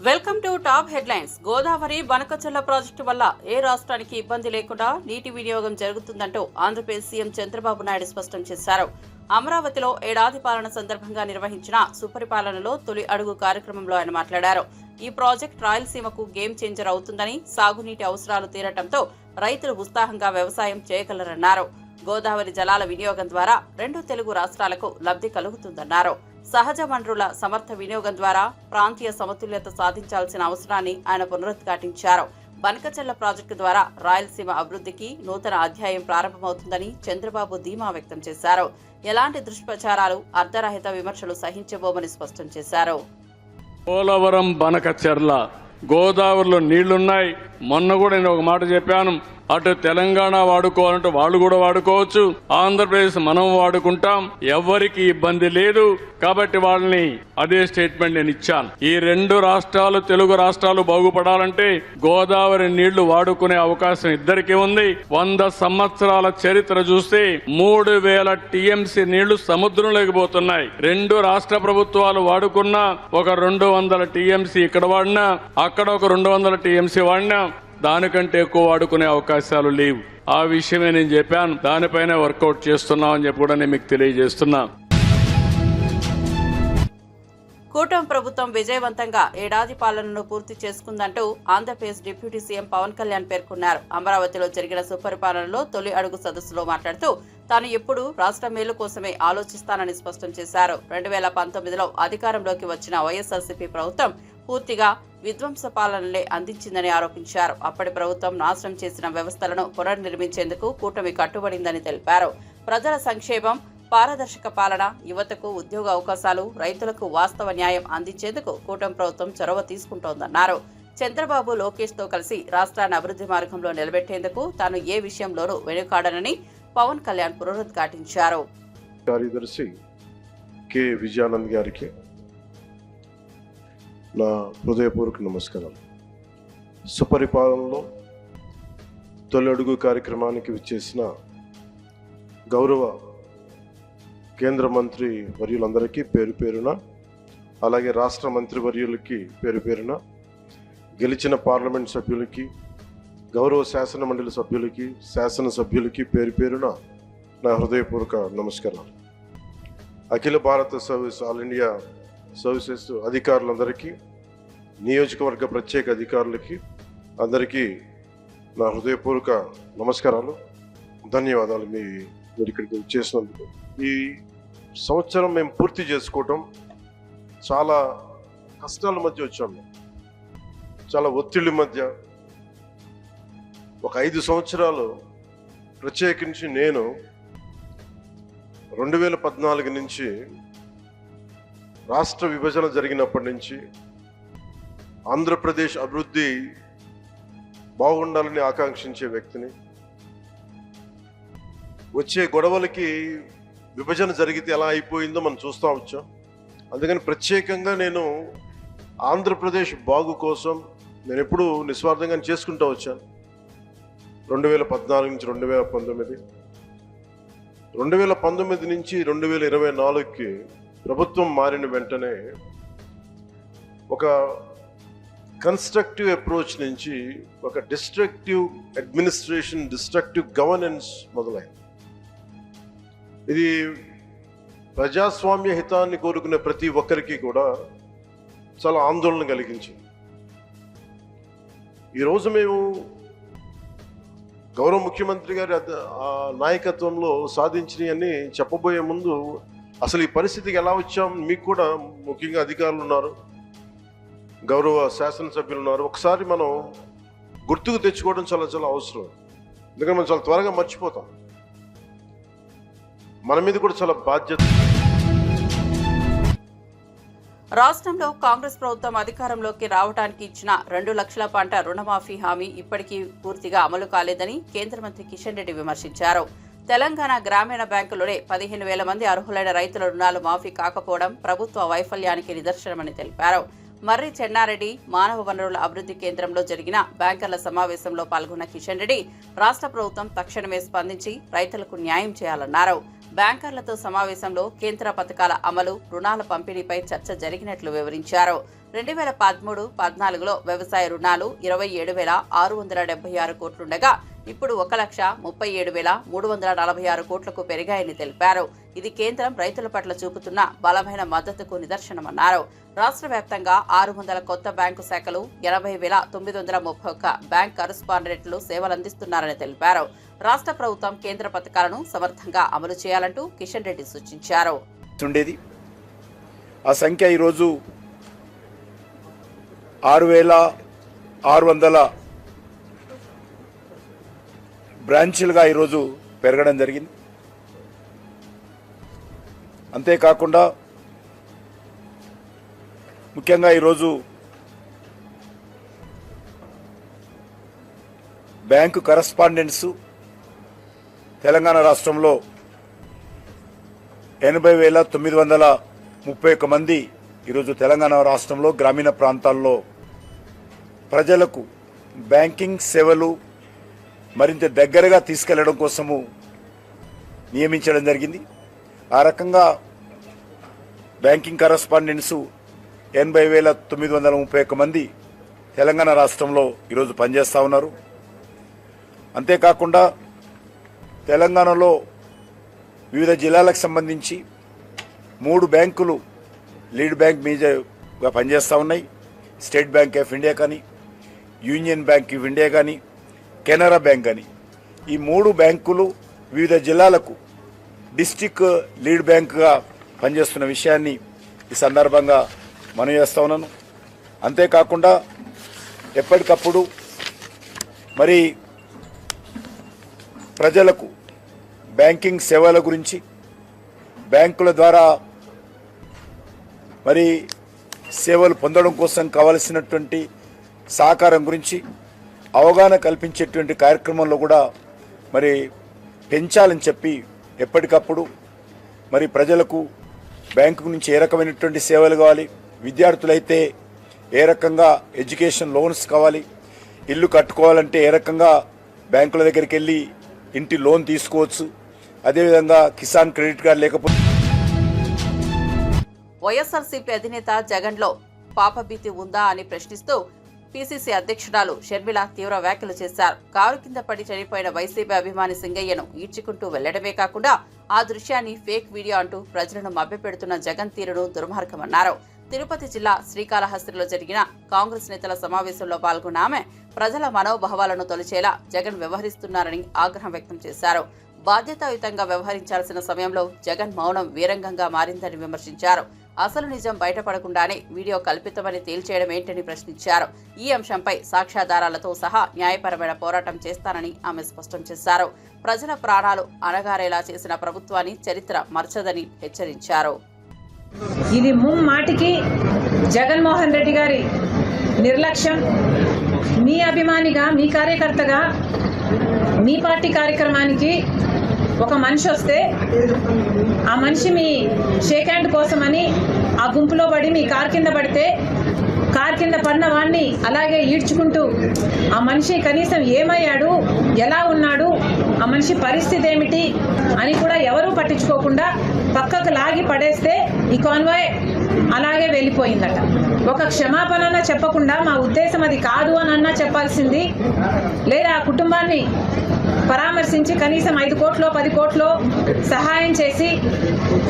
Welcome to top headlines. Godavari Banakacherla project వల్ల ఏ రాష్ట్రానికి ఇబ్బంది లేకుండా నీటి వినియోగం జరుగుతుందంటూ ఆంధ్రప్రదేశ్ సీఎం చంద్రబాబు నాయుడు స్పష్టం చేశారు. అమరావతిలో ఏడాది పాలన సందర్భంగా నిర్వహించిన సుపరిపాలనలో తొలి అడుగు కార్యక్రమంలో ఆయన మాట్లాడారు. ఈ ప్రాజెక్ట్ రాయలసీమకు గేమ్ చేంజర్ అవుతుందని, సాగునీటి అవసరాలు తీరటంతో రైతులు ఉత్సాహంగా వ్యవసాయం చేయగలరన్నారు. గోదావరి జలాల వినియోగం ద్వారా రెండు తెలుగు రాష్ట్రాలకు లబ్ధి కలుగుతుందన్నారు. సహజ వనరుల సమర్థ వినియోగం ద్వారా ప్రాంతీయ సమతుల్యత సాధించాల్సిన అవసరాన్ని ఆయన పునరుద్ఘాటించారు. బనకచెర్ల ప్రాజెక్టు ద్వారా రాయలసీమ అభివృద్ధికి నూతన అధ్యాయం ప్రారంభమవుతుందని చంద్రబాబు ధీమా వ్యక్తం చేశారు. ఎలాంటి దుష్ప్రచారాలు, అర్ధరహిత విమర్శలు సహించబోమని స్పష్టం చేశారు. పోలవరం బనకచెర్ల గోదావరిలో నీళ్లున్నాయి. మొన్న కూడా నేను ఒక మాట చెప్పాను, అటు తెలంగాణ వాడుకోవాలంటే వాళ్ళు కూడా వాడుకోవచ్చు, ఆంధ్రప్రదేశ్ మనం వాడుకుంటాం, ఎవ్వరికి ఇబ్బంది లేదు. కాబట్టి వాళ్ళని అదే స్టేట్మెంట్ నేను ఇచ్చాను. ఈ రెండు రాష్ట్రాలు, తెలుగు రాష్ట్రాలు బాగుపడాలంటే గోదావరి నీళ్లు వాడుకునే అవకాశం ఇద్దరికీ ఉంది. 100 సంవత్సరాల చరిత్ర చూస్తే 3000 టీఎంసీ నీళ్లు సముద్రంలోకి పోతున్నాయి. రెండు రాష్ట్ర ప్రభుత్వాలు వాడుకున్నా ఒక 200 టీఎంసీ ఇక్కడ వాడినా, అక్కడ ఒక 200 టీఎంసీ వాడినా దానికంటే ఎక్కువ వాడుకునే అవకాశాలు లేవు. ఆ విషయమే నేను చెప్పాను. దానిపైన వర్కౌట్ చేస్తున్నామని చెప్పి కూడా నేను మీకు తెలియజేస్తున్నా. కూటమి ప్రభుత్వం విజయవంతంగా ఏడాది పాలనను పూర్తి చేసుకుందంటూ ఆంధ్రప్రదేశ్ డిప్యూటీ సీఎం పవన్ కళ్యాణ్ పేర్కొన్నారు. అమరావతిలో జరిగిన సుపరిపాలనలో తొలి అడుగు సదస్సులో మాట్లాడుతూ తాను ఎప్పుడూ రాష్ట్ర మేలు కోసమే ఆలోచిస్తానని స్పష్టం చేశారు. 2019లో అధికారంలోకి వచ్చిన వైఎస్ఆర్సీపీ ప్రభుత్వం పూర్తిగా విధ్వంస పాలనలే అందించిందని ఆరోపించారు. అప్పటి ప్రభుత్వం నాశనం చేసిన వ్యవస్థలను పునర్నిర్మించేందుకు కూటమి కట్టుబడిందని తెలిపారు. ప్రజల సంక్షేమం, పారదర్శక పాలన, యువతకు ఉద్యోగ అవకాశాలు, రైతులకు వాస్తవ న్యాయం అందించేందుకు కూటమి ప్రభుత్వం చొరవ తీసుకుంటోందన్నారు. చంద్రబాబు, లోకేష్ తో కలిసి రాష్ట్రాన్ని అభివృద్ధి మార్గంలో నిలబెట్టేందుకు తాను ఏ విషయంలోనూ వెనుకాడనని పవన్ కళ్యాణ్ పునరుద్ఘాటించారు. కార్యదర్శి కె విజయానంద్ గారికి నా హృదయపూర్వక నమస్కారాలు. సుపరిపాలనలో తొలి అడుగు కార్యక్రమానికి విచ్చేసిన గౌరవ కేంద్ర మంత్రి వర్యులందరికీ పేరు పేరున, అలాగే రాష్ట్ర మంత్రి వర్యులకి పేరు పేరున, గెలిచిన పార్లమెంట్ సభ్యులకి, గౌరవ శాసన మండలి సభ్యులకి, శాసనసభ్యులకి పేరు పేరున నా హృదయపూర్వక నమస్కారాలు. అఖిల భారత సర్వీస్, ఆల్ ఇండియా సర్వీసెస్ అధికారులందరికీ, నియోజకవర్గ ప్రత్యేక అధికారులకి అందరికీ నా హృదయపూర్వక నమస్కారాలు, ధన్యవాదాలు. మీరు ఇక్కడికి వచ్చేసినందుకు. ఈ సంవత్సరం మేము పూర్తి చేసుకోవటం చాలా కష్టాల మధ్య వచ్చాము, చాలా ఒత్తిళ్ళ మధ్య. ఒక 5 సంవత్సరాలు ప్రత్యేకించి నేను 2014 నుంచి రాష్ట్ర విభజన జరిగినప్పటి నుంచి ఆంధ్రప్రదేశ్ అభివృద్ధి బాగుండాలని ఆకాంక్షించే వ్యక్తిని. వచ్చే గొడవలకి విభజన జరిగితే ఎలా అయిపోయిందో మనం చూస్తూ వచ్చాం. అందుకని ప్రత్యేకంగా నేను ఆంధ్రప్రదేశ్ బాగు కోసం నేను ఎప్పుడూ నిస్వార్థంగా చేసుకుంటూ వచ్చాను. 2014 నుంచి 2019, 2019 నుంచి 2024కి ప్రభుత్వం మారిన వెంటనే ఒక కన్స్ట్రక్టివ్ అప్రోచ్ నుంచి ఒక డిస్ట్రక్టివ్ అడ్మినిస్ట్రేషన్, డిస్ట్రక్టివ్ గవర్నెన్స్ మొదలైంది. ఇది ప్రజాస్వామ్య హితాన్ని కోరుకునే ప్రతి ఒక్కరికి కూడా చాలా ఆందోళన కలిగించింది. ఈరోజు మేము గౌరవ ముఖ్యమంత్రి గారి నాయకత్వంలో సాధించినవన్నీ చెప్పబోయే ముందు అసలు ఈ పరిస్థితికి ఎలా వచ్చాం, మీకు కూడా ముఖ్యంగా అధికారులు ఉన్నారు, గౌరవ శాసనసభ్యులు ఉన్నారు, ఒకసారి మనం గుర్తుకు తెచ్చుకోవడం చాలా చాలా అవసరం. ఎందుకంటే మనం చాలా త్వరగా మర్చిపోతాం. మన మీద కూడా చాలా బాధ్యత. రాష్ట్రంలో కాంగ్రెస్ ప్రభుత్వం అధికారంలోకి రావడానికి ఇచ్చిన 2 లక్షల పంట రుణమాఫీ హామీ ఇప్పటికీ పూర్తిగా అమలు కాలేదని కేంద్ర మంత్రి కిషన్ రెడ్డి విమర్శించారు. తెలంగాణ గ్రామీణ బ్యాంకులోనే 15,000 మంది అర్హులైన రైతుల రుణాలు మాఫీ కాకపోవడం ప్రభుత్వ వైఫల్యానికి నిదర్శనమని తెలిపారు. మర్రి చెన్నారెడ్డి మానవ వనరుల అభివృద్ధి కేంద్రంలో జరిగిన బ్యాంకర్ల సమావేశంలో పాల్గొన్న కిషన్ రెడ్డి రాష్ట్ర ప్రభుత్వం తక్షణమే స్పందించి రైతులకు న్యాయం చేయాలన్నారు. బ్యాంకర్లతో సమావేశంలో కేంద్ర పథకాల అమలు, రుణాల పంపిణీపై చర్చ జరిగినట్లు వివరించారు. 2013-14లో వ్యవసాయ రుణాలు 27,676 కోట్లుండగా ఇప్పుడు 1,37,346 కోట్లకు పెరిగాయని తెలిపారు. ఇది కేంద్రం రైతుల పట్ల చూపుతున్న బలమైన మద్దతుకు నిదర్శనమన్నారు. రాష్ట్ర వ్యాప్తంగా 600 కొత్త బ్యాంకు శాఖలు, 80,931 బ్యాంక్ కరస్పాండెంట్లు సేవలందిస్తున్నారని తెలిపారు. రాష్ట్ర ప్రభుత్వం కేంద్ర పథకాలను సమర్థంగా అమలు చేయాలంటూ కిషన్ రెడ్డి సూచించారు. ఆ సంఖ్య ఈరోజు 6,600 బ్రాంచీలుగా ఈరోజు పెరగడం జరిగింది. అంతేకాకుండా ముఖ్యంగా ఈరోజు బ్యాంకు కరస్పాండెంట్స్ తెలంగాణ రాష్ట్రంలో 80,931 మంది ఈరోజు తెలంగాణ రాష్ట్రంలో గ్రామీణ ప్రాంతాల్లో ప్రజలకు బ్యాంకింగ్ సేవలు మరింత దగ్గరగా తీసుకెళ్లడం కోసము నియమించడం జరిగింది. ఆ రకంగా బ్యాంకింగ్ కరస్పాండెంట్స్ 80,931 మంది తెలంగాణ రాష్ట్రంలో ఈరోజు పనిచేస్తూ ఉన్నారు. అంతేకాకుండా తెలంగాణలో వివిధ జిల్లాలకు సంబంధించి 3 బ్యాంకులు లీడ్ బ్యాంక్ మీదుగా పనిచేస్తూ ఉన్నాయి. స్టేట్ బ్యాంక్ ఆఫ్ ఇండియా కానీ, యూనియన్ బ్యాంక్ ఆఫ్ ఇండియా కానీ, కెనరా బ్యాంక్ కానీ, ఈ 3 బ్యాంకులు వివిధ జిల్లాలకు డిస్టిక్ లీడ్ బ్యాంకుగా పనిచేస్తున్న విషయాన్ని ఈ సందర్భంగా మనవి చేస్తూ ఉన్నాను. అంతేకాకుండా ఎప్పటికప్పుడు మరి ప్రజలకు బ్యాంకింగ్ సేవల గురించి, బ్యాంకుల ద్వారా మరి సేవలు పొందడం కోసం కావలసినటువంటి సహకారం గురించి అవగాహన కల్పించేటువంటి కార్యక్రమంలో కూడా మరి పెంచాలని చెప్పి ఎప్పటికప్పుడు మరి ప్రజలకు బ్యాంకు నుంచి ఏ రకమైనటువంటి సేవలు కావాలి, విద్యార్థులైతే ఏ రకంగా ఎడ్యుకేషన్ లోన్స్ కావాలి, ఇల్లు కట్టుకోవాలంటే ఏ రకంగా బ్యాంకుల దగ్గరికి వెళ్ళి ఇంటి లోన్ తీసుకోవచ్చు, అదేవిధంగా కిసాన్ క్రెడిట్ కార్డు లేకపోతే వైఎస్ఆర్సీపీ అధినేత జగన్లో పాపభీతి ఉందా అని ప్రశ్నిస్తూ పీసీసీ అధ్యక్షురాలు షర్మిల తీవ్ర వ్యాఖ్యలు చేశారు. కారు కింద పడి చనిపోయిన వైసీపీ అభిమాని సింగయ్యను ఈడ్చుకుంటూ వెళ్లడమే కాకుండా ఆ దృశ్యాన్ని ఫేక్ వీడియో అంటూ ప్రజలను మభ్యపెడుతున్న జగన్ తీరును దుర్మార్గమన్నారు. తిరుపతి జిల్లా శ్రీకాళహస్తిలో జరిగిన కాంగ్రెస్ నేతల సమావేశంలో పాల్గొన్న ఆమె ప్రజల మనోభావాలను తొలిచేలా జగన్ వ్యవహరిస్తున్నారని ఆగ్రహం వ్యక్తం చేశారు. బాధ్యతాయుతంగా వ్యవహరించాల్సిన సమయంలో జగన్ మౌనం వీరంగంగా మారిందని విమర్శించారు. అసలు నిజం బయటపడకుండానే వీడియో కల్పితమని తేల్చేయడం ఏంటని ప్రశ్నించారు. ఈ అంశంపై సాక్ష్యాధారాలతో సహా న్యాయపరమైన పోరాటం చేస్తానని ఆమె స్పష్టం చేశారు. ప్రజల ప్రాణాలు అణగారేలా చేసిన ప్రభుత్వాన్ని చరిత్ర మర్చదని హెచ్చరించారు. ఇది ముమ్మాటికి జగన్మోహన్ రెడ్డి గారి నిర్లక్ష్యం. మీ అభిమానిగా, మీ కార్యకర్తగా, మీ పార్టీ కార్యక్రమానికి ఒక మనిషి వస్తే ఆ మనిషి మీ షేక్ హ్యాండ్ కోసమని ఆ గుంపులో పడి మీ కారు కింద పడితే కారు కింద పడిన వాడిని అలాగే ఈడ్చుకుంటూ ఆ మనిషి కనీసం ఏమయ్యాడు, ఎలా ఉన్నాడు, ఆ మనిషి పరిస్థితి ఏమిటి అని కూడా ఎవరూ పట్టించుకోకుండా పక్కకు లాగి పడేస్తే ఈ కాన్వాయ్ అలాగే వెళ్ళిపోయిందట. ఒక క్షమాపణ చెప్పకుండా మా ఉద్దేశం అది కాదు అని అన్నా చెప్పాల్సింది, లేదా ఆ కుటుంబాన్ని పరామర్శించి కనీసం 5 కోట్లో 10 కోట్లో సహాయం చేసి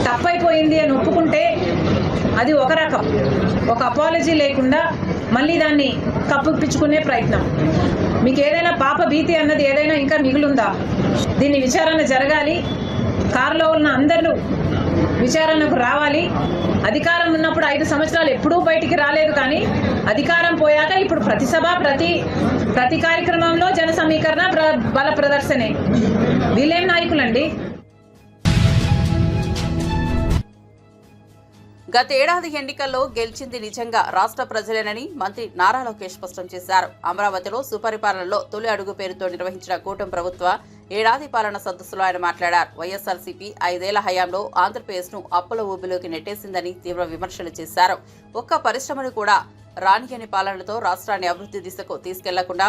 తప్పైపోయింది అని ఒప్పుకుంటే అది ఒక రకం. ఒక అపాలజీ లేకుండా మళ్ళీ దాన్ని కప్పిపుచ్చుకునే ప్రయత్నం. మీకు ఏదైనా పాప భీతి అన్నది ఏదైనా ఇంకా మిగులుందా? దీన్ని విచారణ జరగాలి. కారులో ఉన్న అందరూ విచారణకు రావాలి. అధికారం ఉన్నప్పుడు 5 సంవత్సరాలు ఎప్పుడూ బయటికి రాలేదు, కానీ అధికారం పోయాక ఇప్పుడు ప్రతి సభ, ప్రతి కార్యక్రమంలో జన సమీకరణ, బల ప్రదర్శనే. వీళ్ళేం నాయకులండి? గత ఏడాది ఎన్నికల్లో గెలిచింది నిజంగా రాష్ట్ర ప్రజలేనని మంత్రి నారా లోకేష్ స్పష్టం చేశారు. అమరావతిలో సుపరిపాలనలో తొలి అడుగు పేరుతో నిర్వహించిన కూటమి ప్రభుత్వ ఏడాది పాలన సదస్సులో ఆయన మాట్లాడారు. వైఎస్ఆర్సీపీ 5 ఏళ్ల హయాంలో ఆంధ్రప్రదేశ్ను అప్పుల ఊబిలోకి నెట్టేసిందని తీవ్ర విమర్శలు చేశారు. ఒక్క పరిశ్రమను కూడా రానియని పాలనతో రాష్ట్రాన్ని అభివృద్ధి దిశకు తీసుకెళ్లకుండా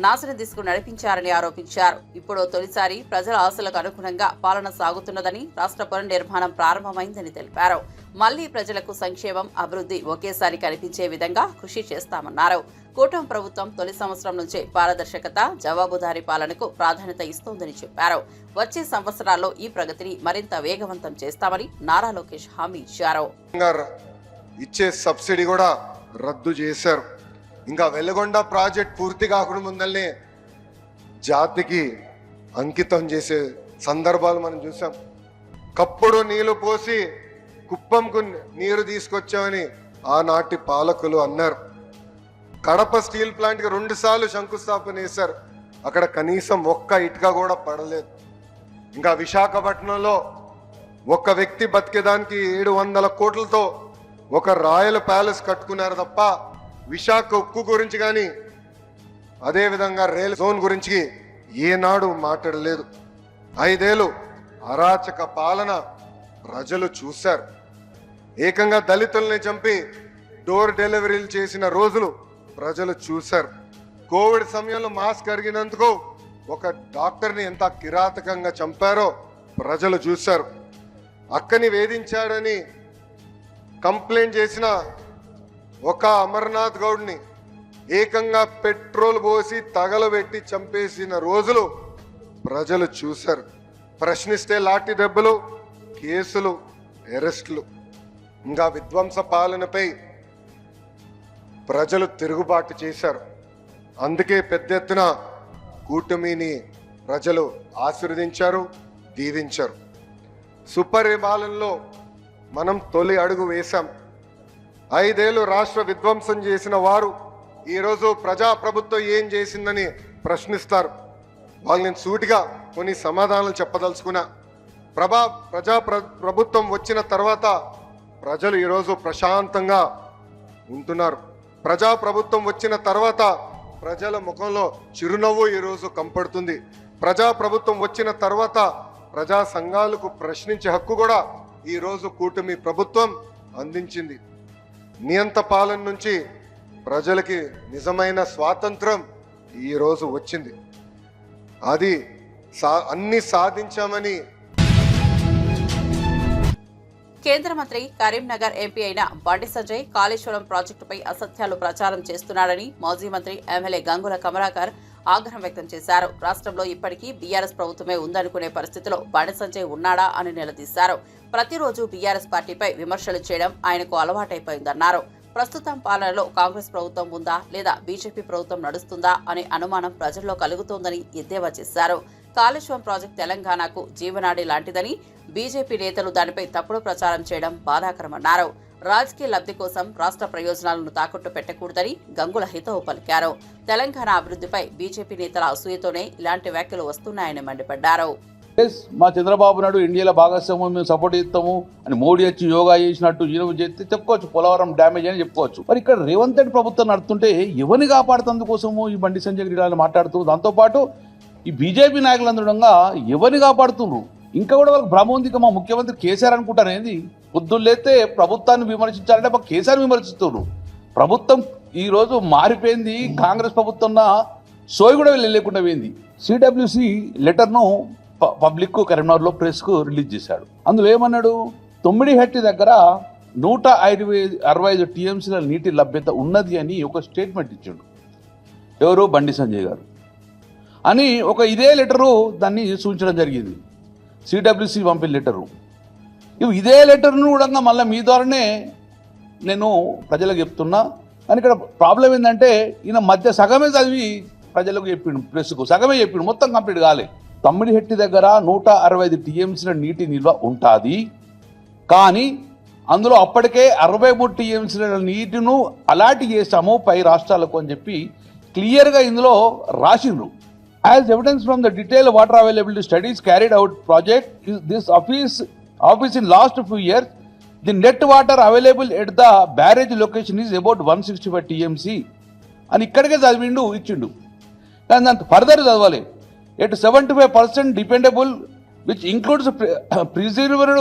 నాశనం దిశకు నడిపించారని ఆరోపించారు. ఇప్పుడు తొలిసారి ప్రజల ఆశలకు అనుగుణంగా పాలన సాగుతున్నదని, రాష్ట్ర పునర్నిర్మాణం ప్రారంభమైందని తెలిపారు. మళ్లీ ప్రజలకు సంక్షేమం, అభివృద్ధి ఒకేసారి కనిపించే విధంగా కృషి చేస్తామన్నారు. కూటమి ప్రభుత్వం తొలి సంవత్సరం నుంచే పారదర్శకత, జవాబుదారీ పాలనకు ప్రాధాన్యత ఇస్తోందని చెప్పారు. వచ్చే సంవత్సరాల్లో ఈ ప్రగతిని మరింత వేగవంతం చేస్తామని నారా లోకేష్ హామీ ఇచ్చారు. ఇచ్చే సబ్సిడీ కూడా రద్దు చేశారు. ఇంకా వెలుగొండ ప్రాజెక్ట్ పూర్తి కాకుండా ముందల్నే జాతికి అంకితం చేసే సందర్భాలు మనం చూసాం. కప్పుడు నీళ్లు పోసి కుప్పంకు నీరు తీసుకొచ్చామని ఆనాటి పాలకులు అన్నారు. కడప స్టీల్ ప్లాంట్కి 2 సార్లు శంకుస్థాపన చేశారు. అక్కడ కనీసం ఒక్క ఇటుక కూడా పడలేదు. ఇంకా విశాఖపట్నంలో ఒక వ్యక్తి బతికేదానికి 700 కోట్లతో ఒక రాయల్ ప్యాలెస్ కట్టుకున్నారు తప్ప విశాఖ ఉక్కు గురించి కానీ అదేవిధంగా రైల్ జోన్ గురించి ఏనాడు మాట్లాడలేదు. 5 ఏళ్ళు అరాచక పాలన ప్రజలు చూశారు. ఏకంగా దళితుల్ని చంపి డోర్ డెలివరీలు చేసిన రోజులు ప్రజలు చూశారు. కోవిడ్ సమయంలో మాస్క్ అరిగినందుకు ఒక డాక్టర్ని ఎంత కిరాతకంగా చంపారో ప్రజలు చూశారు. అక్కని వేధించాడని కంప్లైంట్ చేసిన ఒక అమర్నాథ్ గౌడ్ని ఏకంగా పెట్రోల్ పోసి తగలబెట్టి చంపేసిన రోజులు ప్రజలు చూశారు. ప్రశ్నిస్తే లాఠీ దెబ్బలు, కేసులు, అరెస్టులు. ఇంకా విధ్వంస పాలనపై ప్రజలు తిరుగుబాటు చేశారు. అందుకే పెద్ద ఎత్తున కూటమిని ప్రజలు ఆశీర్వదించారు, దీవించారు. సుపరిపాలనలో మనం తొలి అడుగు వేశాం. 5 ఏళ్ళు రాష్ట్ర విధ్వంసం చేసిన వారు ఈరోజు ప్రజాప్రభుత్వం ఏం చేసిందని ప్రశ్నిస్తారు. వాళ్ళు నేను సూటిగా కొన్ని సమాధానాలు చెప్పదలుచుకున్నా. ప్రభుత్వం వచ్చిన తర్వాత ప్రజలు ఈరోజు ప్రశాంతంగా ఉంటున్నారు. ప్రజాప్రభుత్వం వచ్చిన తర్వాత ప్రజల ముఖంలో చిరునవ్వు ఈరోజు కంపడుతుంది. ప్రజాప్రభుత్వం వచ్చిన తర్వాత ప్రజా సంఘాలకు ప్రశ్నించే హక్కు కూడా ఈరోజు కూటమి ప్రభుత్వం అందించింది. నియంత పాలన నుంచి ప్రజలకి నిజమైన స్వాతంత్రం ఈరోజు వచ్చింది. అది అన్ని సాధించామని కేంద్ర మంత్రి కరీంనగర్ ఎంపీ అయిన బండి సంజయ్ కాళేశ్వరం ప్రాజెక్టుపై అసత్యాలు ప్రచారం చేస్తున్నాడని మాజీ మంత్రి ఎమ్మెల్యే గంగుల కమలాకర్ ఆగ్రహం వ్యక్తం చేశారు. రాష్ట్రంలో ఇప్పటికీ బీఆర్ఎస్ ప్రభుత్వమే ఉందనుకునే పరిస్థితిలో బండి సంజయ్ ఉన్నాడా అని నిలదీశారు. ప్రతిరోజు బీఆర్ఎస్ పార్టీపై విమర్శలు చేయడం ఆయనకు అలవాటైపోయిందన్నారు. ప్రస్తుతం పాలనలో కాంగ్రెస్ ప్రభుత్వం ఉందా లేదా బీజేపీ ప్రభుత్వం నడుస్తుందా అనే అనుమానం ప్రజల్లో కలుగుతోందని ఎద్దేవా చేశారు. కాళేశ్వరం ప్రాజెక్టు తెలంగాణకు జీవనాడి లాంటిదని బీజేపీ నేతలు దానిపై తప్పుడు ప్రచారం చేయడం బాధాకరమన్నారు. రాజకీయ లబ్ధి కోసం రాష్ట్ర ప్రయోజనాలను తాకట్టు పెట్టకూడదని గంగుల హితవు పలికారు. తెలంగాణ అభివృద్ధిపై బీజేపీ నేతల అసూయతోనే ఇలాంటి వ్యాఖ్యలు వస్తున్నాయని మండిపడ్డారు. మా చంద్రబాబు నాయుడు ఇండియాలో భాగస్వామ్యం మేము సపోర్ట్ చేస్తాము అని మోడీ వచ్చి యోగా చేసినట్టు ఈయన చేస్తే చెప్పుకోవచ్చు, పోలవరం డ్యామేజ్ అని చెప్పుకోవచ్చు. మరి ఇక్కడ రేవంత్ రెడ్డి ప్రభుత్వం నడుతుంటే ఎవరిని కాపాడుతందుకోసము ఈ బండి సంజయ్ ఇలా మాట్లాడుతూ, దాంతోపాటు ఈ బీజేపీ నాయకులందరంగా ఎవరిని కాపాడుతున్నారు. ఇంకా కూడా వాళ్ళకి భ్రమ ఉంది. మా ముఖ్యమంత్రి కేసీఆర్ అనుకుంటారు ఏంది? పొద్దున్నేస్తే ప్రభుత్వాన్ని విమర్శించాలంటే మాకు కేసీఆర్ విమర్శిస్తున్నారు. ప్రభుత్వం ఈరోజు మారిపోయింది. కాంగ్రెస్ ప్రభుత్వం సోయి కూడా లేకుండా పోయింది. సిడబ్ల్యూసి లెటర్ను పబ్లిక్ కరీంనగర్లో ప్రెస్కు రిలీజ్ చేశాడు. అందులో ఏమన్నాడు? తొమ్మిడిహట్టి దగ్గర 165 టీఎంసీల నీటి లభ్యత ఉన్నది అని ఒక స్టేట్మెంట్ ఇచ్చాడు. ఎవరు? బండి సంజయ్ గారు అని ఒక ఇదే లెటరు దాన్ని సూచించడం జరిగింది. సిడబ్ల్యూసి పంపిన లెటరు. ఇదే లెటర్ను కూడా మళ్ళీ మీ ద్వారానే నేను ప్రజలకు చెప్తున్నా. కానీ ఇక్కడ ప్రాబ్లం ఏంటంటే ఈయన మధ్య సగమే చదివి ప్రజలకు చెప్పిండు, ప్రెస్కు సగమే చెప్పిండు, మొత్తం కంప్లీట్ కాలే. తమ్మిడిహెట్టి దగ్గర 165 టీఎంసీల నీటి నిల్వ ఉంటుంది. కానీ అందులో అప్పటికే 63 టీఎంసీల నీటిను అలాట్ చేశాము పై రాష్ట్రాలకు అని చెప్పి క్లియర్గా ఇందులో రాసిండ్రు. As evidence from the detailed water availability studies carried out project, this office in last few years, the net water available at the barrage location is about 165 TMC. అని ఇక్కడికే చదివిండు, ఇచ్చిండు. కానీ దాంతో ఫర్దర్ చదవాలి. At 75% dependable, which includes preserved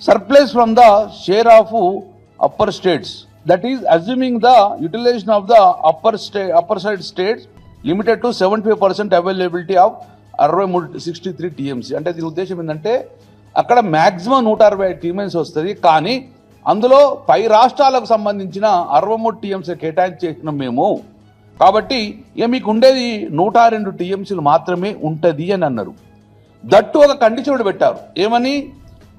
surplus from the share of upper states. That is assuming the utilization of the upper side states limited to 75% availability of 63 TMC. అంటే దీని ఉద్దేశం ఏంటంటే అక్కడ మ్యాక్సిమం 160 టీఎంసీ వస్తుంది, కానీ అందులో పై రాష్ట్రాలకు సంబంధించిన 63 టీఎంసీ కేటాయించేసినాం మేము. కాబట్టి ఇక మీకు ఉండేది 102 టీఎంసీలు మాత్రమే ఉంటుంది అని అన్నారు. దట్టు ఒక కండిషన్ కూడా పెట్టారు. ఏమని?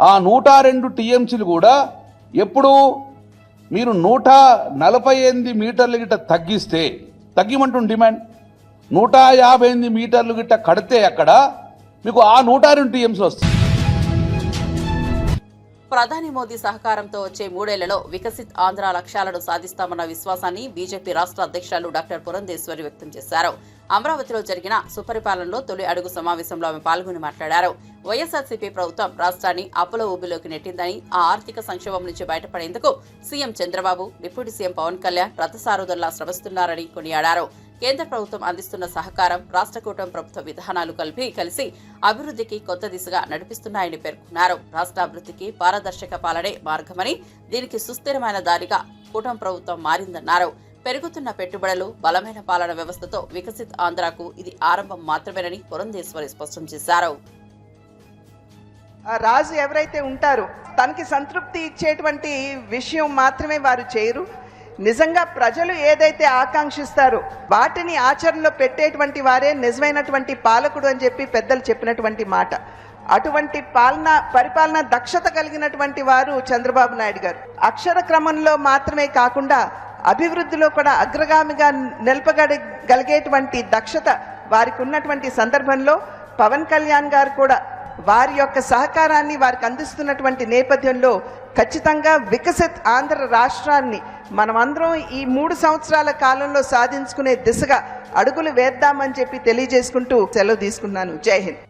ఆ 102 టీఎంసీలు కూడా ఎప్పుడు మీరు 148 మీటర్లు గిట్ట తగ్గిమంటుంది డిమాండ్, 158 మీటర్లు గిట్ట కడితే అక్కడ మీకు ఆ 102 టీఎంసీలు వస్తాయి. ప్రధాని మోదీ సహకారంతో వచ్చే 3 ఏళ్లలో వికసిత్ ఆంధ్ర లక్ష్యాలను సాధిస్తామన్న విశ్వాసాన్ని బీజేపీ రాష్ట్ర అధ్యక్షులు డాక్టర్ పురంధేశ్వరి వ్యక్తం చేశారు. అమరావతిలో జరిగిన సుపరిపాలనలో తొలి అడుగు సమావేశంలో ఆమె పాల్గొని మాట్లాడారు. వైఎస్ఆర్సీపీ ప్రభుత్వం రాష్ట్రాన్ని అప్పుల ఊబిలోకి నెట్టిందని, ఆ ఆర్థిక సంక్షోభం నుంచి బయటపడేందుకు CM Chandrababu, deputy CM Pawan Kalyan రథసారథుల్లా శ్రమిస్తున్నారని కొనియాడారు. కేంద్ర ప్రభుత్వం అందిస్తున్న సహకారం, రాష్ట్ర కూటమి ప్రభుత్వ విధానాలు కలిసి అభివృద్ధికి కొత్త దిశగా నడిపిస్తున్నాయని పేర్కొన్నారు. రాష్ట్ర అభివృద్ధికి పారదర్శక పాలనే మార్గమని, దీనికి సుస్థిరమైన దారిగా కూటమి ప్రభుత్వం మారిందన్నారు. పెరుగుతున్న పెట్టుబడులు, బలమైన పాలన వ్యవస్థతో వికసిత్ ఆంధ్రాకు ఇది ఆరంభం మాత్రమేనని పురంధేశ్వరి స్పష్టం చేశారు. ఆ రాజు ఎవరైతే ఉంటారో తనకి సంతృప్తి ఇచ్చేటువంటి విషయం మాత్రమే వారు చేయరు. నిజంగా ప్రజలు ఏదైతే ఆకాంక్షిస్తారో వాటిని ఆచరణలో పెట్టేటువంటి వారే నిజమైనటువంటి పాలకుడు అని చెప్పి పెద్దలు చెప్పినటువంటి మాట. అటువంటి పరిపాలన దక్షత కలిగినటువంటి వారు చంద్రబాబు నాయుడు గారు. అక్షర క్రమంలో మాత్రమే కాకుండా అభివృద్ధిలో కూడా అగ్రగామిగా నిలపగలిగేటువంటి దక్షత వారికి ఉన్నటువంటి సందర్భంలో పవన్ కళ్యాణ్ గారు కూడా వారి యొక్క సహకారాన్ని వారికి అందిస్తున్నటువంటి నేపథ్యంలో ఖచ్చితంగా వికసిత్ ఆంధ్ర రాష్ట్రాన్ని మనమందరం ఈ 3 సంవత్సరాల కాలంలో సాధించుకునే దిశగా అడుగులు వేద్దామని చెప్పి తెలియజేసుకుంటూ సెలవు తీసుకున్నాను. జై హింద్.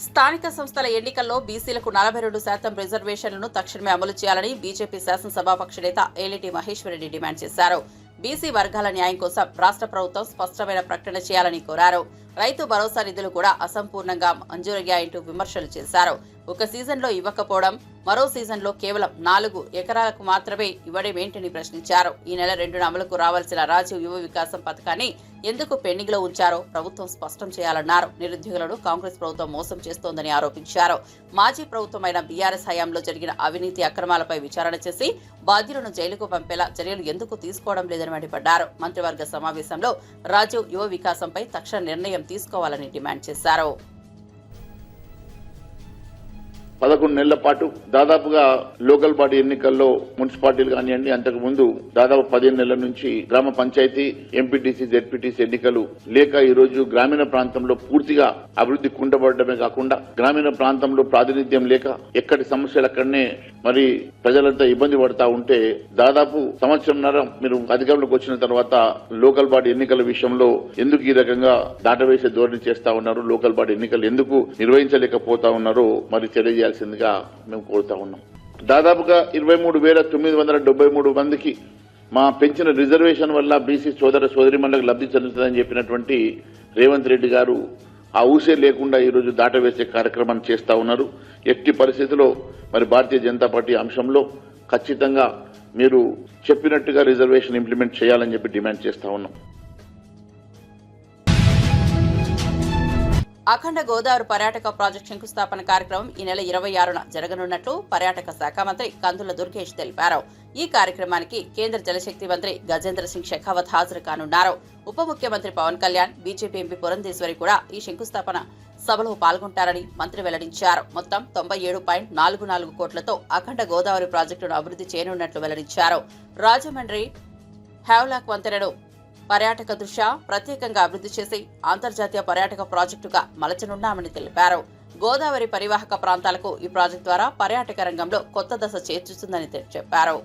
స్థానిక సంస్థల ఎన్నికల్లో బీసీలకు 42% రిజర్వేషన్లను తక్షణమే అమలు చేయాలని బీజేపీ శాసనసభాపక్ష నేత ఏలిటి మహేశ్వరరెడ్డి డిమాండ్ చేశారు. బీసీ వర్గాల న్యాయం కోసం రాష్ట్ర ప్రభుత్వం స్పష్టమైన ప్రకటన చేయాలని కోరారు. రైతు భరోసా నిధులు కూడా అసంపూర్ణంగా మంజూరయ్యాయంటూ విమర్శలు చేశారు. ఒక సీజన్లో ఇవ్వకపోవడం, మరో సీజన్లో కేవలం 4 ఎకరాలకు మాత్రమే ఇవ్వడం ఏంటని ప్రశ్నించారు. ఈ నెల 2న అమలుకు రావాల్సిన రాజీవ్ యువ వికాసం పథకాన్ని ఎందుకు పెండింగ్ లో ఉంచారో ప్రభుత్వం స్పష్టం చేయాలన్నారు. నిరుద్యోగులను కాంగ్రెస్ ప్రభుత్వం మోసం చేస్తోందని ఆరోపించారు. మాజీ ప్రభుత్వమైన బీఆర్ఎస్ హయాంలో జరిగిన అవినీతి అక్రమాలపై విచారణ చేసి బాధ్యులను జైలుకు పంపేలా చర్యలు ఎందుకు తీసుకోవడం లేదని మండిపడ్డారు. మంత్రివర్గ సమావేశంలో రాజీవ్ యువ వికాసంపై తక్షణ నిర్ణయం తీసుకోవాలని డిమాండ్ చేశారు. 11 నెలల పాటు దాదాపుగా లోకల్ బాడీ ఎన్నికల్లో మున్సిపాలిటీలు కానివ్వండి, అంతకు ముందు దాదాపు 15 నెలల నుంచి గ్రామ పంచాయతీ, ఎంపీటీసీ, జెడ్పీటీసీ ఎన్నికలు లేక ఈ రోజు గ్రామీణ ప్రాంతంలో పూర్తిగా అభివృద్ధి కుండబడమే కాకుండా గ్రామీణ ప్రాంతంలో ప్రాతినిధ్యం లేక ఎక్కడి సమస్యలు అక్కడనే మరి ప్రజలంతా ఇబ్బంది పడతా ఉంటే దాదాపు సంవత్సరంన్నర మీరు అధికారంలోకి వచ్చిన తర్వాత లోకల్ బాడీ ఎన్నికల విషయంలో ఎందుకు ఈ రకంగా దాటవేసే ధోరణి చేస్తా ఉన్నారు, లోకల్ బాడీ ఎన్నికలు ఎందుకు నిర్వహించలేకపోతా ఉన్నారో మరి తెలియజేయాల్సిందిగా మేము కోరుతా ఉన్నాం. దాదాపుగా 23,973 మందికి మా పెంచిన రిజర్వేషన్ వల్ల బీసీ సోదర సోదరిమణులకు లబ్ధి చెందుతుందని చెప్పినటువంటి రేవంత్ రెడ్డి గారు ఆ ఊసే లేకుండా ఈరోజు దాటవేసే కార్యక్రమాన్ని చేస్తా ఉన్నారు. ఎట్టి పరిస్థితిలో మరి భారతీయ జనతా పార్టీ అంశంలో ఖచ్చితంగా మీరు చెప్పినట్టుగా రిజర్వేషన్ ఇంప్లిమెంట్ చేయాలని చెప్పి డిమాండ్ చేస్తా ఉన్నాం. అఖండ గోదావరి పర్యాటక ప్రాజెక్టు శంకుస్థాపన కార్యక్రమం ఈ నెల 26న జరగనున్నట్లు పర్యాటక శాఖ మంత్రి కందుల దుర్గేష్ తెలిపారు. ఈ కార్యక్రమానికి కేంద్ర జలశక్తి మంత్రి గజేంద్ర సింగ్ షెకావత్ హాజరు కానున్నారు. ఉప ముఖ్యమంత్రి పవన్ కళ్యాణ్, బీజేపీ ఎంపీ పురంధేశ్వరి కూడా ఈ శంకుస్థాపన సభలో పాల్గొంటారని మంత్రి వెల్లడించారు. మొత్తం 97.44 కోట్లతో అఖండ గోదావరి ప్రాజెక్టును అభివృద్ధి చేయనున్నట్లు వెల్లడించారు. రాజమండ్రి హ్యావ్లాక్ వంతెనను పర్యాటక దృష్ట్యా ప్రత్యేకంగా అభివృద్ధి చేసి అంతర్జాతీయ పర్యాటక ప్రాజెక్టుగా మలచనున్నామని తెలిపారు. గోదావరి పరివాహక ప్రాంతాలకు ఈ ప్రాజెక్టు ద్వారా పర్యాటక రంగంలో కొత్త దశ చేర్చుతుందని చెప్పారు.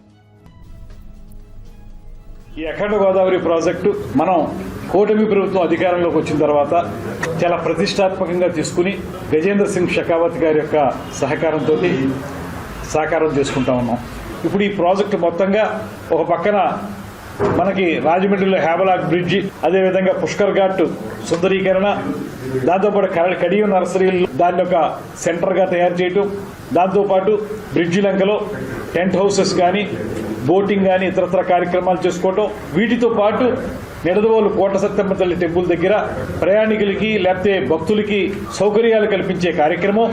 ఈ అఖండ గోదావరి ప్రాజెక్టు మనం కూటమి ప్రభుత్వం అధికారంలోకి వచ్చిన తర్వాత చాలా ప్రతిష్టాత్మకంగా తీసుకుని గజేంద్ర సింగ్ షెకావత్ గారి యొక్క సహకారంతో సాకారం చేసుకుంటా ఉన్నాం. ఇప్పుడు ఈ ప్రాజెక్టు మొత్తంగా ఒక పక్కన మనకి రాజమండ్రిలో హ్యావలాక్ బ్రిడ్జి, అదేవిధంగా పుష్కర్ ఘాట్ సుందరీకరణ, దాంతోపాటు కడియం నర్సరీలు దాన్ని ఒక సెంటర్గా తయారు చేయటం, దాంతోపాటు బ్రిడ్జి లంకలో టెంట్ హౌసెస్ కానీ, బోటింగ్ కానీ ఇతరత్ర కార్యక్రమాలు చేసుకోవటం, వీటితో పాటు నిడదవోలు కోట సత్యమ్మ తల్లి టెంపుల్ దగ్గర ప్రయాణికులకి లేకపోతే భక్తులకి సౌకర్యాలు కల్పించే కార్యక్రమం,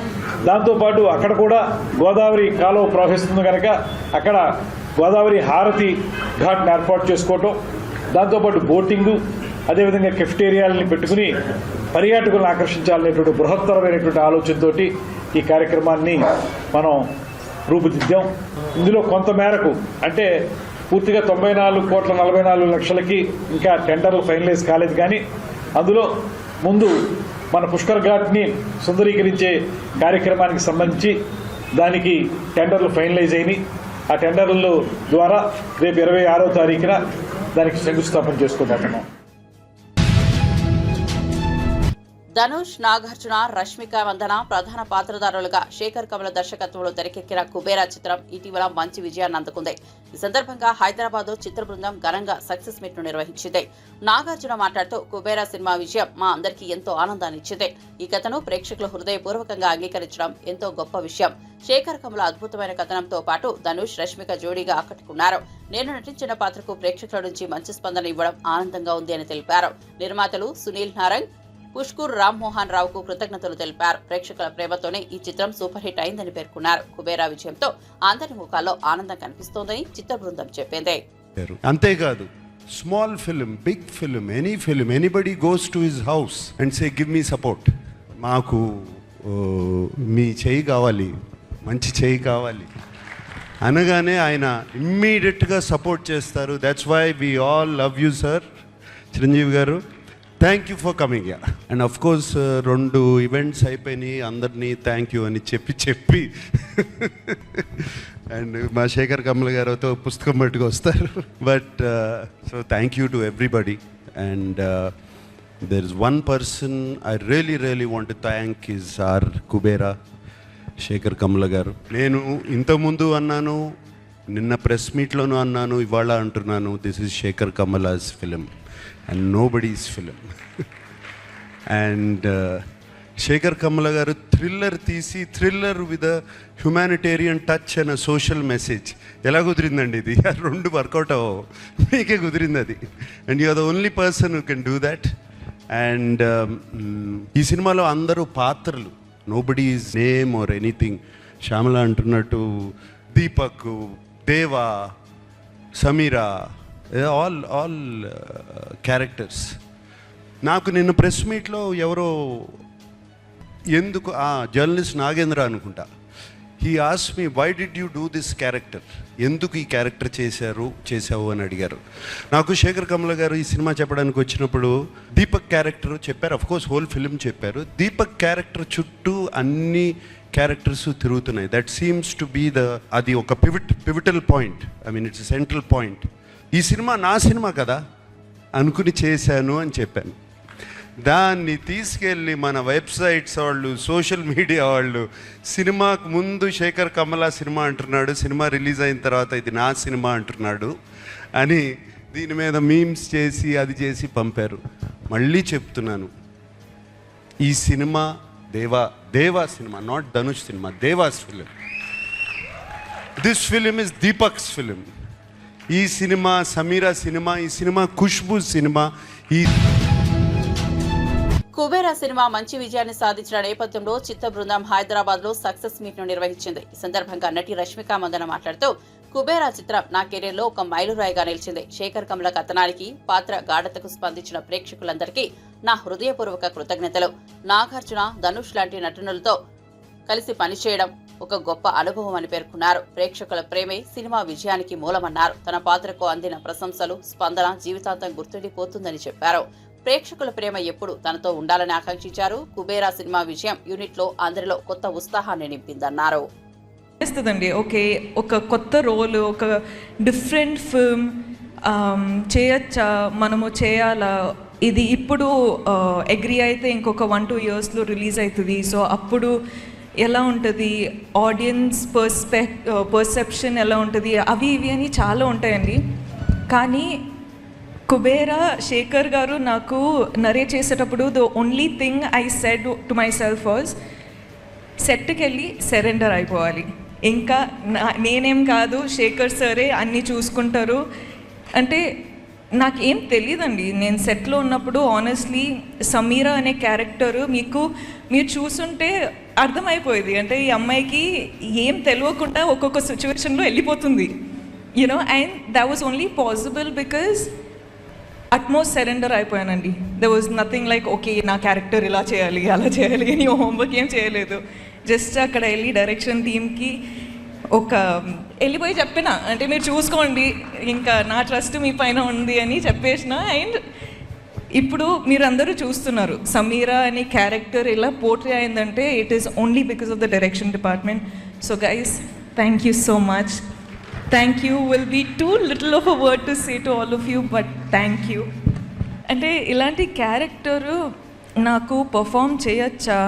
దాంతోపాటు అక్కడ కూడా గోదావరి కాలువ ప్రవహిస్తుంది కనుక అక్కడ గోదావరి హారతి ఘాట్ని ఏర్పాటు చేసుకోవటం, దాంతోపాటు బోటింగు, అదేవిధంగా కెఫ్టేరియాలని పెట్టుకుని పర్యాటకులను ఆకర్షించాలనేటువంటి బృహత్తరమైనటువంటి ఆలోచనతోటి ఈ కార్యక్రమాన్ని మనం రూపుదిద్దాం. ఇందులో కొంతమేరకు అంటే పూర్తిగా 94,44,00,000కి ఇంకా టెండర్లు ఫైనలైజ్ కాలేదు, కానీ అందులో ముందు మన పుష్కర్ ఘాట్ని సుందరీకరించే కార్యక్రమానికి సంబంధించి దానికి టెండర్లు ఫైనలైజ్ అయినాయి. ఆ టెండర్ల ద్వారా రేపు 26వ తారీఖున దానికి శంకుస్థాపన చేసుకోబోతున్నాం. ధనుష్, నాగార్జున, రష్మిక మందన ప్రధాన పాత్రధారులుగా శేఖర్ కమల దర్శకత్వంలో తెరకెక్కిన కుబేరా చిత్రం ఇటీవల మంచి విజయాన్ని అందుకుంది. ఈ సందర్భంగా హైదరాబాద్ చిత్ర బృందం ఘనంగా సక్సెస్ మీట్ ను నిర్వహించింది. నాగార్జున మాట్లాడుతూ కుబేరా సినిమా విజయం మా అందరికీ ఎంతో ఆనందాన్ని ఇచ్చింది. ఈ కథను ప్రేక్షకులు హృదయపూర్వకంగా అంగీకరించడం ఎంతో గొప్ప విషయం. శేఖర్ కమల అద్భుతమైన కథనంతో పాటు ధనుష్, రష్మిక జోడీగా ఆకట్టుకున్నారు. నేను నటించిన పాత్రకు ప్రేక్షకుల నుంచి మంచి స్పందన ఇవ్వడం ఆనందంగా ఉంది అని తెలిపారు. నిర్మాతలు సునీల్ నారంగ్, పుష్కూర్ రామ్మోహన్ రావుకు కృతజ్ఞతలు తెలిపారు. ప్రేక్షకుల ప్రేమతోనే ఈ చిత్రం సూపర్ హిట్ అయిందని పేర్కొన్నారు. కుబేరా విజయంతో అందరి ముఖాల్లో ఆనందం కనిపిస్తోందని చిత్ర బృందం చెప్పింది. అంతేకాదు, small film, big film, any film, anybody goes to his house and say give me support, మాకు మీ చేయి కావాలి, మంచి చేయి కావాలి అనగానే ఆయన ఇమ్మీడియట్గా సపోర్ట్ చేస్తారు. That's why we all love you sir Chiranjeevi garu. Thank you for coming yeah. And of course 2 events అయిపోయినాయి, అందరినీ థ్యాంక్ యూ అని చెప్పి అండ్ మా శేఖర్ కమల గారితో పుస్తకం పట్టుకు వస్తారు. But so thank you to everybody. And there is one person I really want to thank is our Kubera Sekhar Kammula garu. నేను ఇంతకుముందు అన్నాను, నిన్న ప్రెస్ మీట్లోనూ అన్నాను, ఇవాళ అంటున్నాను, this is Sekhar Kammula's film and nobody's film. And Sekhar Kammula garu thriller తీసి, thriller with a humanitarian touch and a social message. ఎలా కుదిరిందండి ఇది? 2 వర్కౌట్ అవ్వవు, మీకే కుదిరింది అది. And you are the only person who can do that. And ఈ సినిమాలో అందరూ పాత్రలు, nobody is name or anything. Shyamala అంటున్నట్టు దీపక్, దేవా, సమీరా, ఆల్ క్యారెక్టర్స్. నాకు నిన్న ప్రెస్ మీట్లో ఎవరో ఎందుకు జర్నలిస్ట్ నాగేంద్ర అనుకుంటా, he asked me why did you do this character, ఎందుకు ఈ క్యారెక్టర్ చేసావు అని అడిగారు. నాకు శేఖర్ కమల గారు ఈ సినిమా చెప్పడానికి వచ్చినప్పుడు దీపక్ క్యారెక్టర్ చెప్పారు, అఫ్కోర్స్ హోల్ ఫిలిం చెప్పారు. దీపక్ క్యారెక్టర్ చుట్టూ అన్ని క్యారెక్టర్స్ తిరుగుతున్నాయి. దట్ సీమ్స్ టు బీ అది ఒక pivotal point, I mean it's central point. ఈ సినిమా నా సినిమా కదా అనుకుని చేశాను అని చెప్పాను. దాన్ని తీసుకెళ్ళి మన వెబ్సైట్స్ వాళ్ళు, సోషల్ మీడియా వాళ్ళు, సినిమాకు ముందు శేఖర్ కమల సినిమా అంటున్నాడు, సినిమా రిలీజ్ అయిన తర్వాత ఇది నా సినిమా అంటున్నాడు అని దీని మీద మీమ్స్ చేసి అది చేసి పంపారు. మళ్ళీ చెప్తున్నాను, ఈ సినిమా దేవా cinema, not Dhanush cinema, devas film. This film is Deepak's film. ఈ సినిమా సమీరా సినిమా, ఈ సినిమా ఖుష్బూ సినిమా. ఈ కుబేరా సినిమా మంచి విజయాన్ని సాధించిన నేపథ్యంలో చిత్ర బృందం హైదరాబాద్ లో సక్సెస్ మీట్ ను నిర్వహించింది. ఈ సందర్భంగా నటి రష్మిక మందన మాట్లాడుతూ, కుబేరా చిత్రం నా కెరీర్ లో ఒక మైలురాయిగా నిలిచింది. శేఖర్ కమల కథనానికి, పాత్ర గాఢతకు స్పందించిన ప్రేక్షకులందరికీ నా హృదయపూర్వక కృతజ్ఞతలు. నాగార్జున, ధనుష్ లాంటి నటునులతో కలిసి పనిచేయడం ఒక గొప్ప అనుభవం అని పేర్కొన్నారు. ప్రేక్షకుల ప్రేమే సినిమా విజయానికి మూలమన్నారు. తన పాత్రకు అందిన ప్రశంసలు, స్పందన జీవితాంతం గుర్తుండిపోతుందని చెప్పారు. ప్రేక్షకుల ప్రేమ ఎప్పుడు తనతో ఉండాలని ఆకాంక్షించారు. కుబేరా సినిమా విజయం యూనిట్ లో అందరిలో కొత్త ఉత్సాహాన్ని నింపిందన్నారు. ఓకే, ఒక కొత్త రోల్, ఒక డిఫరెంట్ ఫిల్మ్ చేయొచ్చా, మనము చేయాలా, ఇది ఇప్పుడు అగ్రీ అయితే ఇంకొక 1-2 ఇయర్స్లో రిలీజ్ అవుతుంది. సో అప్పుడు ఎలా ఉంటుంది, ఆడియన్స్ పర్సెప్షన్ ఎలా ఉంటుంది, అవి ఇవి అని చాలా ఉంటాయండి. కానీ కుబేరా శేఖర్ గారు నాకు నరేట్ చేసేటప్పుడు the only thing I said to my self was, సెట్కి వెళ్ళి సరెండర్ అయిపోవాలి. ఇంకా నేనేం కాదు, శేఖర్ సరే అన్నీ చూసుకుంటారు అంటే నాకేం తెలియదండి. నేను సెట్లో ఉన్నప్పుడు ఆనెస్ట్లీ సమీరా అనే క్యారెక్టర్ మీరు చూసుంటే అర్థమైపోయేది. అంటే ఈ అమ్మాయికి ఏం తెలియకుండా ఒక్కొక్క సిచ్యువేషన్లో వెళ్ళిపోతుంది, you know. And that was only possible because utmost surrender అయిపోయానండి. There was nothing like okay నా క్యారెక్టర్ ఇలా చేయాలి అలా చేయాలి అని హోంవర్క్ ఏం చేయలేదు. జస్ట్ అక్కడ వెళ్ళి డైరెక్షన్ టీమ్కి వెళ్ళిపోయి చెప్పిన, అంటే మీరు చూసుకోండి ఇంకా నా ట్రస్ట్ మీ పైన ఉంది అని చెప్పేసిన. అండ్ ఇప్పుడు మీరందరూ చూస్తున్నారు సమీరా అనే క్యారెక్టర్ ఇలా పోర్ట్రే అయిందంటే it is only because of the direction department. So guys, thank you so much. Thank you will be too little of a word to say to all of you, but thank you. అంటే ఇలాంటి character నాకు perform చేయొచ్చా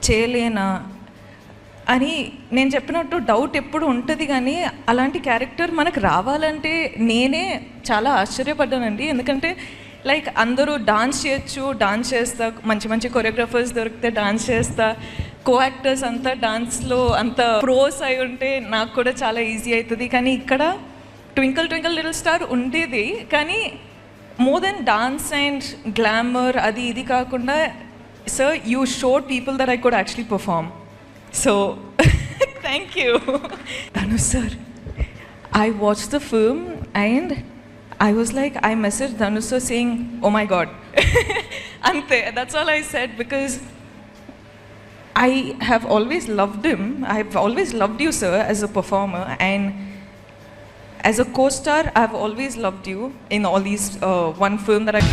చేయలేనా అని నేను చెప్పినట్టు doubt ఎప్పుడు ఉంటుంది, కానీ అలాంటి క్యారెక్టర్ మనకు రావాలంటే నేనే చాలా ఆశ్చర్యపడ్డానండి. ఎందుకంటే లైక్ అందరూ డాన్స్ చేయొచ్చు, డాన్స్ చేస్తా, మంచి మంచి కొరియోగ్రాఫర్స్ దొరికితే డాన్స్ చేస్తా, కో యాక్టర్స్ అంతా డాన్స్లో అంత ప్రోస్ అయి ఉంటే నాకు కూడా చాలా ఈజీ అవుతుంది. కానీ ఇక్కడ ట్వింకిల్ ట్వింకిల్ లిటిల్ స్టార్ ఉండేది, కానీ more than dance and glamour అది ఇది కాకుండా sir, you showed people that I could actually perform. So, thank you. Dhanush sir, I watched the film and I was like, I messaged Dhanush sir saying, oh my God. Ante, that's all I said because I have always loved him. I've always loved you, sir, as a performer, and as a co-star, I've always loved you in all these one film that I